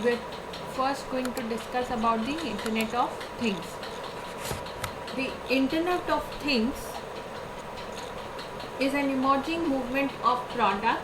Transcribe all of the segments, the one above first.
we're first going to discuss about the Internet of Things. The Internet of Things is an emerging movement of product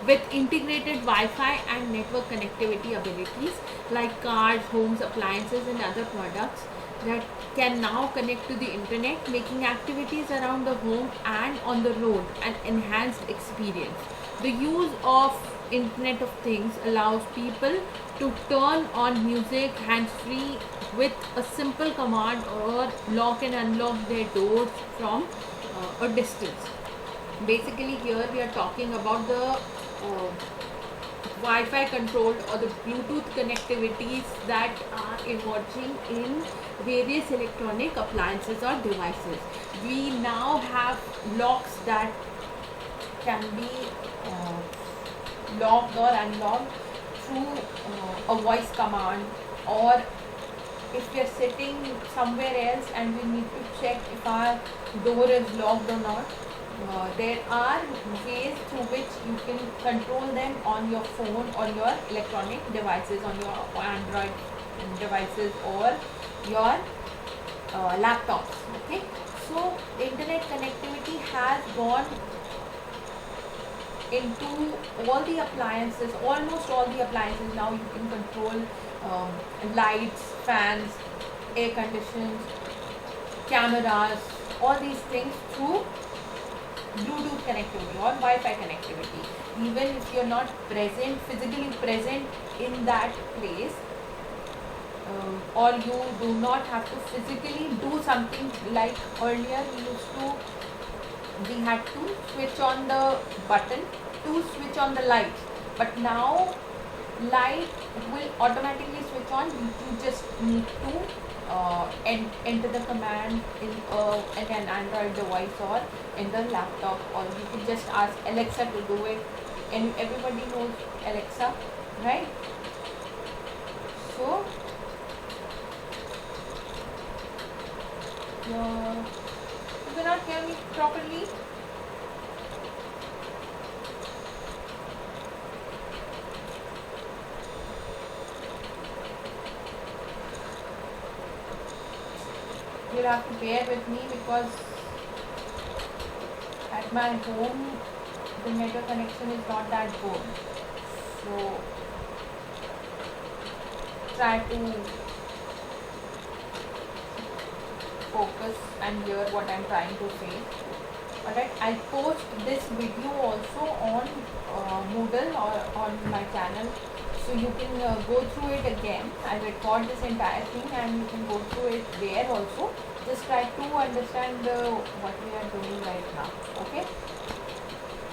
with integrated Wi-Fi and network connectivity abilities like cars, homes, appliances and other products that can now connect to the internet, making activities around the home and on the road an enhanced experience. The use of Internet of Things allows people to turn on music hands-free with a simple command or lock and unlock their doors from a distance. Basically, here we are talking about the Wi-Fi controlled or the Bluetooth connectivities that are emerging in various electronic appliances or devices. We now have locks that can be locked or unlocked through a voice command, or if we are sitting somewhere else and we need to check if our door is locked or not, there are ways through which you can control them on your phone or your electronic devices, on your Android devices or your laptops. Okay, so internet connectivity has gone into all the appliances, almost all the appliances. Now you can control lights, fans, air conditions, cameras, all these things through Bluetooth connectivity or Wi-Fi connectivity. Even if you're not physically present in that place, or you do not have to physically do something like earlier we had to switch on the button to switch on the light, but now light will automatically switch on. You just need to enter the command in an Android device or in the laptop, or you could just ask Alexa to do it, and everybody knows Alexa, right? So you cannot hear me properly. You'll have to bear with me because at my home the network connection is not that good. So try to focus and hear what I'm trying to say. Alright, I'll post this video also on Moodle or on my channel, so you can go through it again. I'll record this entire thing and you can go through it there also. Just try to understand what we are doing right now. Okay.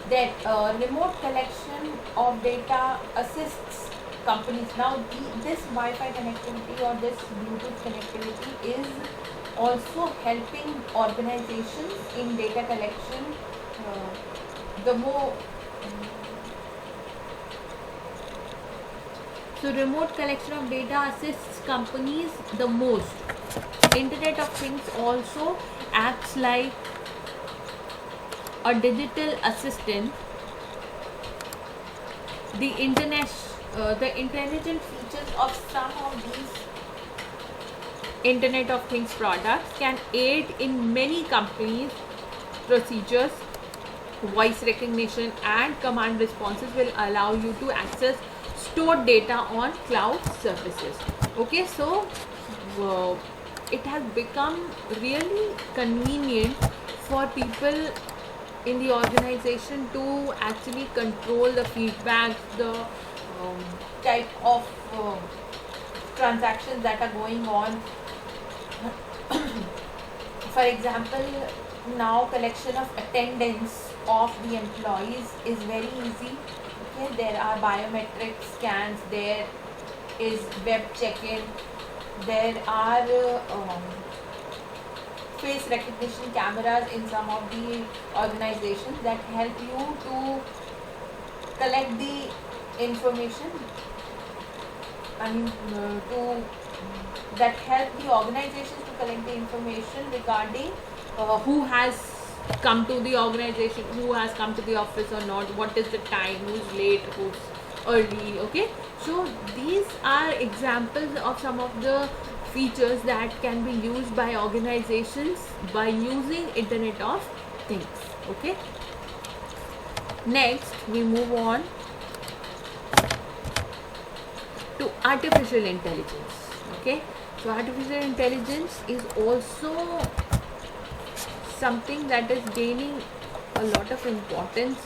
Then remote collection of data assists companies. Now this Wi-Fi connectivity or this Bluetooth connectivity is also helping organizations in data collection. So remote collection of data assists companies the most. Internet of Things also acts like a digital assistant. The intelligent features of some of these Internet of Things products can aid in many companies' procedures. Voice recognition and command responses will allow you to access stored data on cloud services. Okay, so it has become really convenient for people in the organization to actually control the feedback, the type of transactions that are going on. For example, now collection of attendance of the employees is very easy. Okay, there are biometric scans, there is web check-in, there are face recognition cameras in some of the organizations that help you to collect the information. That help the organizations to collect the information regarding who has come to the organization, who has come to the office or not, what is the time, who's late, who's early. Okay, so these are examples of some of the features that can be used by organizations by using Internet of Things. Okay, next we move on to artificial intelligence. Okay, so artificial intelligence is also something that is gaining a lot of importance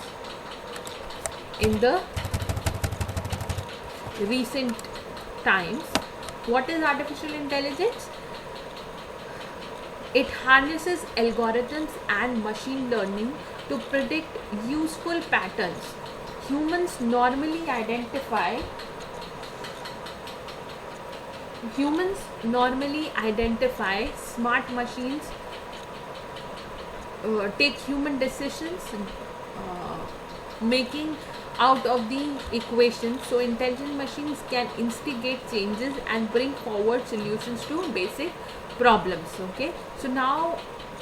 in the recent times. What is artificial intelligence? It harnesses algorithms and machine learning to predict useful patterns. Humans normally identify smart machines, take human decisions, making out of the equation. So intelligent machines can instigate changes and bring forward solutions to basic problems. Okay, so now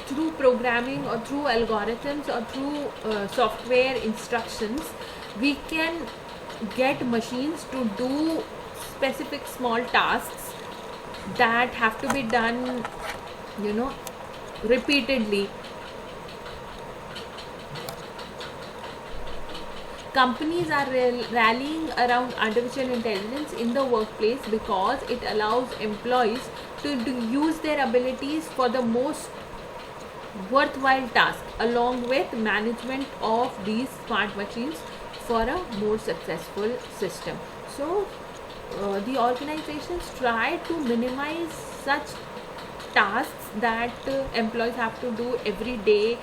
through programming or through algorithms or through software instructions, we can get machines to do specific small tasks that have to be done, repeatedly. Companies are rallying around artificial intelligence in the workplace because it allows employees to use their abilities for the most worthwhile task, along with management of these smart machines for a more successful system. So the organizations try to minimize such tasks that employees have to do every day,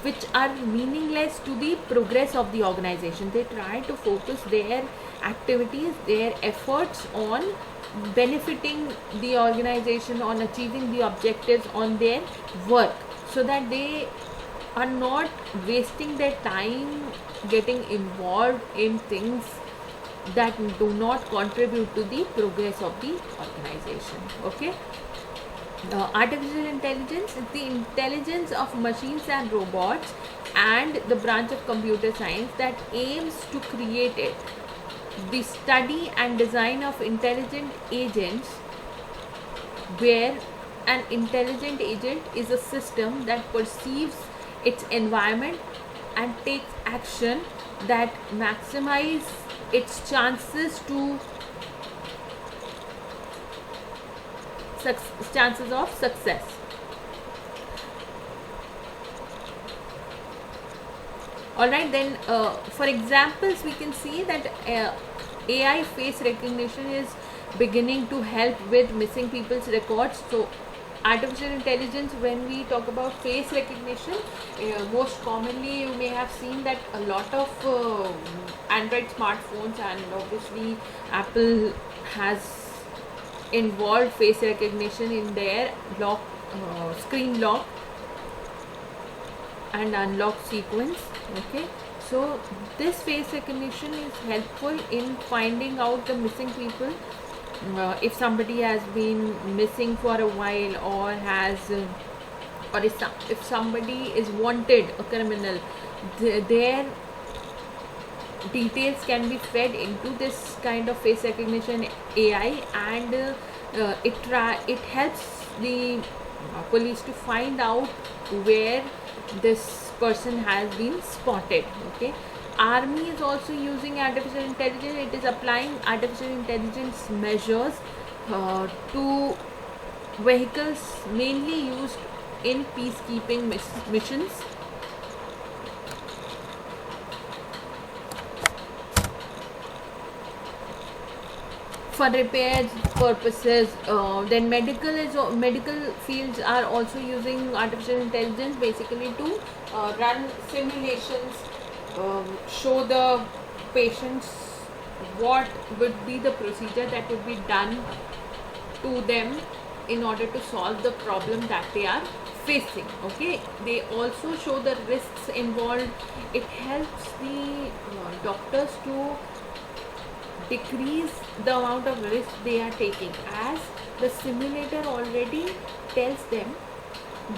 which are meaningless to the progress of the organization. They try to focus their activities, their efforts on benefiting the organization, on achieving the objectives on their work, so that they are not wasting their time getting involved in things that do not contribute to the progress of the organization. Okay, artificial intelligence is the intelligence of machines and robots and the branch of computer science that aims to create it. The study and design of intelligent agents, where an intelligent agent is a system that perceives its environment and takes action that maximize its chances of success. Alright, then for examples, we can see that AI face recognition is beginning to help with missing people's records. So artificial intelligence, when we talk about face recognition, most commonly you may have seen that a lot of Android smartphones, and obviously Apple has involved face recognition in their screen lock and unlock sequence. Okay, so this face recognition is helpful in finding out the missing people. If somebody has been missing for a while, or if somebody is wanted, a criminal, their details can be fed into this kind of face recognition AI, and it helps the police to find out where this person has been spotted. Okay, Army is also using artificial intelligence. It is applying artificial intelligence measures to vehicles mainly used in peacekeeping missions. For repair purposes, then medical fields are also using artificial intelligence basically to run simulations, show the patients what would be the procedure that would be done to them in order to solve the problem that they are facing. Okay, they also show the risks involved. It helps the doctors to decrease the amount of risk they are taking, as the simulator already tells them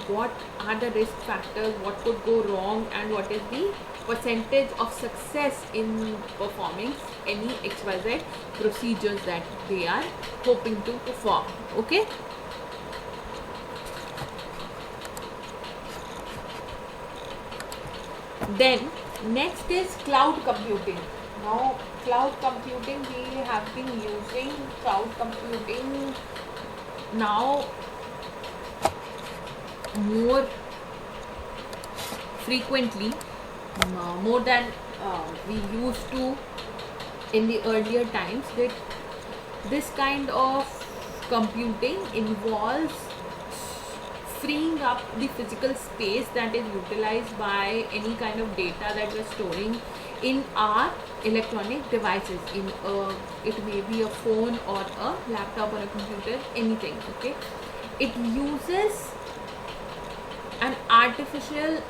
what are the risk factors, what could go wrong, and what is the percentage of success in performing any XYZ procedures that they are hoping to perform. Okay. Then next is cloud computing. Now cloud computing, we have been using cloud computing now more frequently, more than we used to in the earlier times. That this kind of computing involves freeing up the physical space that is utilized by any kind of data that we're storing in our electronic devices. It may be a phone or a laptop or a computer, anything. Okay, it uses an artificial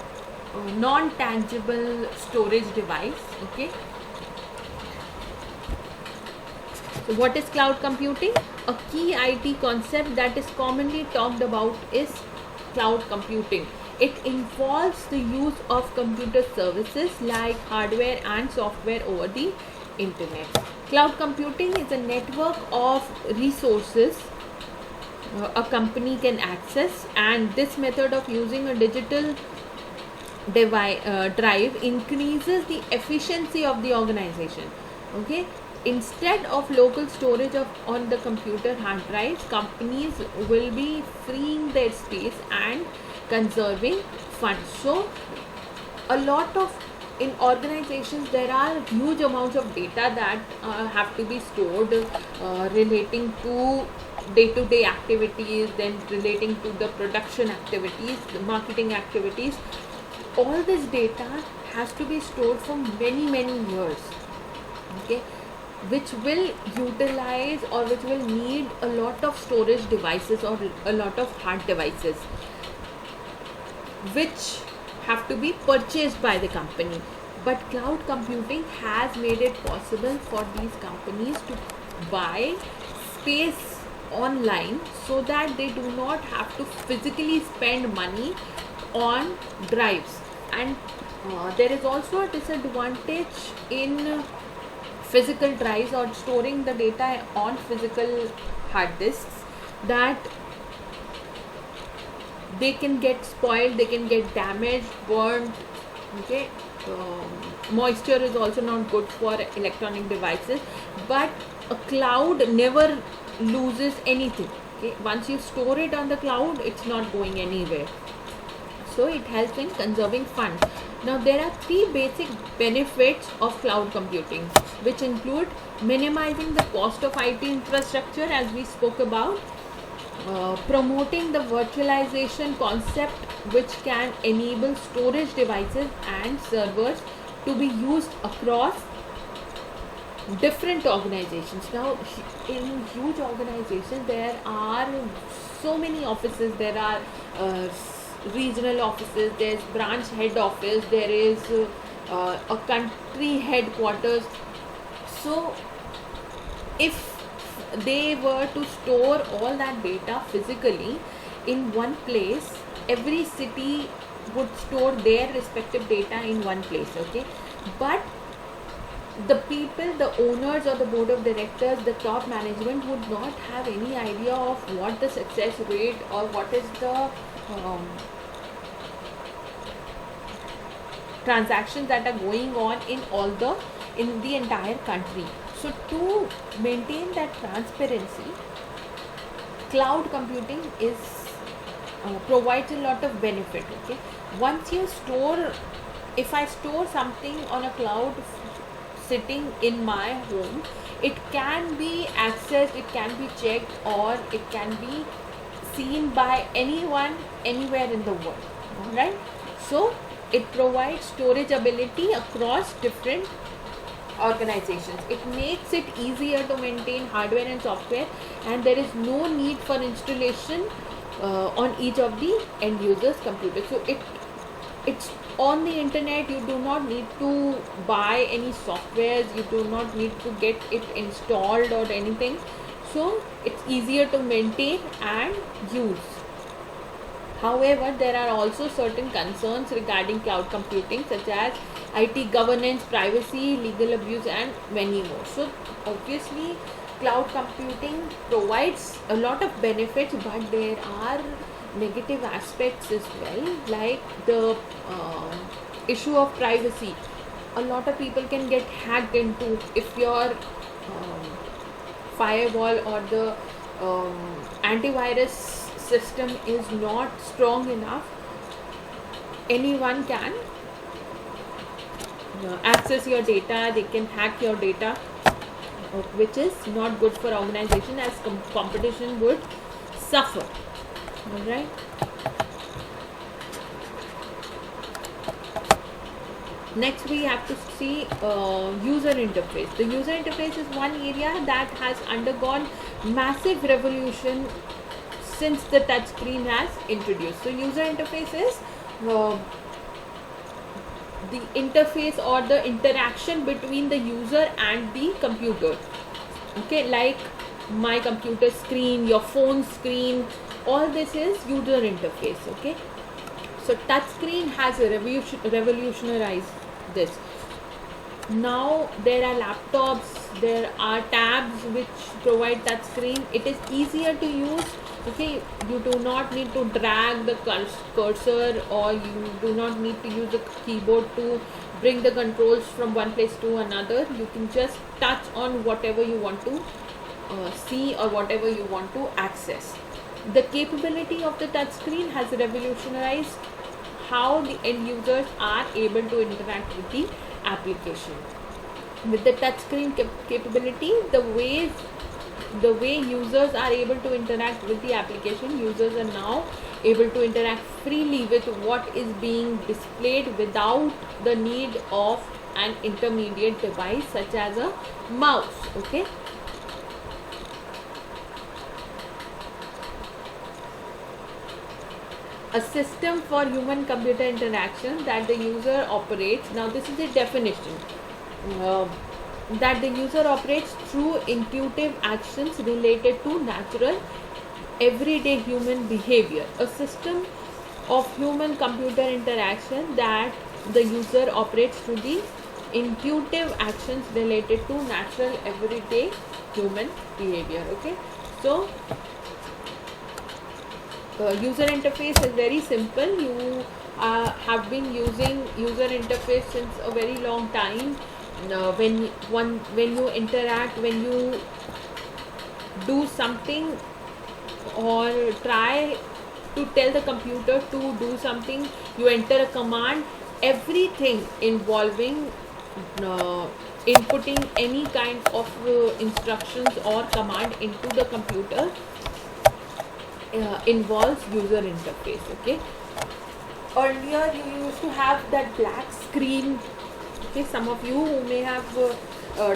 non-tangible storage device. Okay, so what is cloud computing? A key IT concept that is commonly talked about is cloud computing. It involves the use of computer services like hardware and software over the internet. Cloud computing is a network of resources a company can access, and this method of using a digital drive increases the efficiency of the organization. Okay, instead of local storage on the computer hard drives, companies will be freeing their space and conserving funds. So a lot of, in organizations there are huge amounts of data that have to be stored relating to day-to-day activities, then relating to the production activities, the marketing activities. All this data has to be stored for many years. Okay, which will utilize or which will need a lot of storage devices or a lot of hard devices, which have to be purchased by the company. But cloud computing has made it possible for these companies to buy space online so that they do not have to physically spend money on drives. And there is also a disadvantage in physical drives or storing the data on physical hard disks, that they can get spoiled, they can get damaged, burnt. Okay, moisture is also not good for electronic devices, but a cloud never loses anything. Okay, once you store it on the cloud, it's not going anywhere. So it helps in conserving funds. Now there are three basic benefits of cloud computing, which include minimizing the cost of IT infrastructure, as we spoke about, promoting the virtualization concept, which can enable storage devices and servers to be used across different organizations. Now in huge organizations there are so many offices. There are regional offices, there's branch head office, there is a country headquarters. So if they were to store all that data physically in one place, every city would store their respective data in one place. Okay, but the people, the owners or the board of directors, the top management would not have any idea of what the success rate or what is the transactions that are going on in the entire country. So to maintain that transparency, cloud computing is provides a lot of benefit. Okay, once you store, if I store something on a cloud sitting in my home, it can be accessed, it can be checked, or it can be seen by anyone anywhere in the world. Alright, so it provides storage ability across different organizations. It makes it easier to maintain hardware and software, and there is no need for installation on each of the end users computers. So it's on the internet. You do not need to buy any softwares, you do not need to get it installed or anything. So it's easier to maintain and use. However, there are also certain concerns regarding cloud computing, such as IT governance, privacy, legal abuse, and many more. So, obviously, cloud computing provides a lot of benefits, but there are negative aspects as well, like the issue of privacy. A lot of people can get hacked into if your firewall or the antivirus system is not strong enough. Anyone can access your data, they can hack your data, which is not good for organization, as competition would suffer. All right. Next, we have to see user interface. The user interface is one area that has undergone massive revolution since the touch screen has introduced. So, user interface is the interface or the interaction between the user and the computer. Okay, like my computer screen, your phone screen, all this is user interface. Okay, so touch screen has revolutionized this. Now there are laptops, there are tabs which provide touch screen. It is easier to use. Okay, you do not need to drag the cursor, or you do not need to use the keyboard to bring the controls from one place to another. You can just touch on whatever you want to see or whatever you want to access. The capability of the touch screen has revolutionized how the end users are able to interact with the application. With the touchscreen capability, the way users are able to interact with the application, users are now able to interact freely with what is being displayed without the need of an intermediate device such as a mouse. Okay. A system for human computer interaction that the user operates. Now this is a definition. That the user operates through intuitive actions related to natural everyday human behavior. A system of human computer interaction that the user operates through the intuitive actions related to natural everyday human behavior. Okay, so user interface is very simple. You have been using user interface since a very long time. When you interact, when you do something or try to tell the computer to do something, you enter a command. Everything involving inputting any kind of instructions or command into the computer involves user interface. Okay, earlier you used to have that black screen. Okay, some of you who may have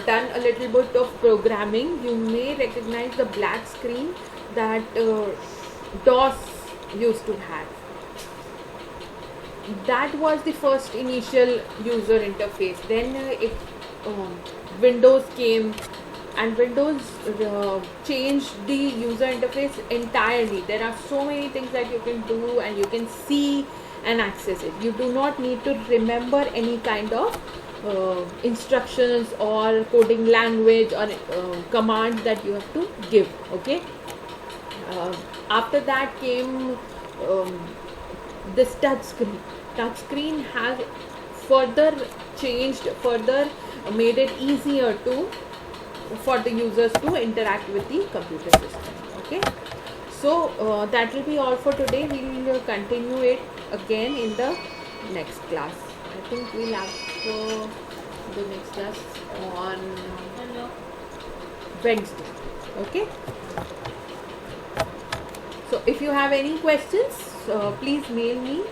done a little bit of programming, you may recognize the black screen that DOS used to have. That was the first initial user interface. Then Windows came, and Windows changed the user interface entirely. There are so many things that you can do, and you can see and access it. You do not need to remember any kind of instructions or coding language or commands that you have to give. Okay, after that came this touch screen. Touch screen has further changed, further made it easier for the users to interact with the computer system. Okay, so that will be all for today. We will continue it again in the next class. I think we'll have the next class on Wednesday. Okay, so if you have any questions, please mail me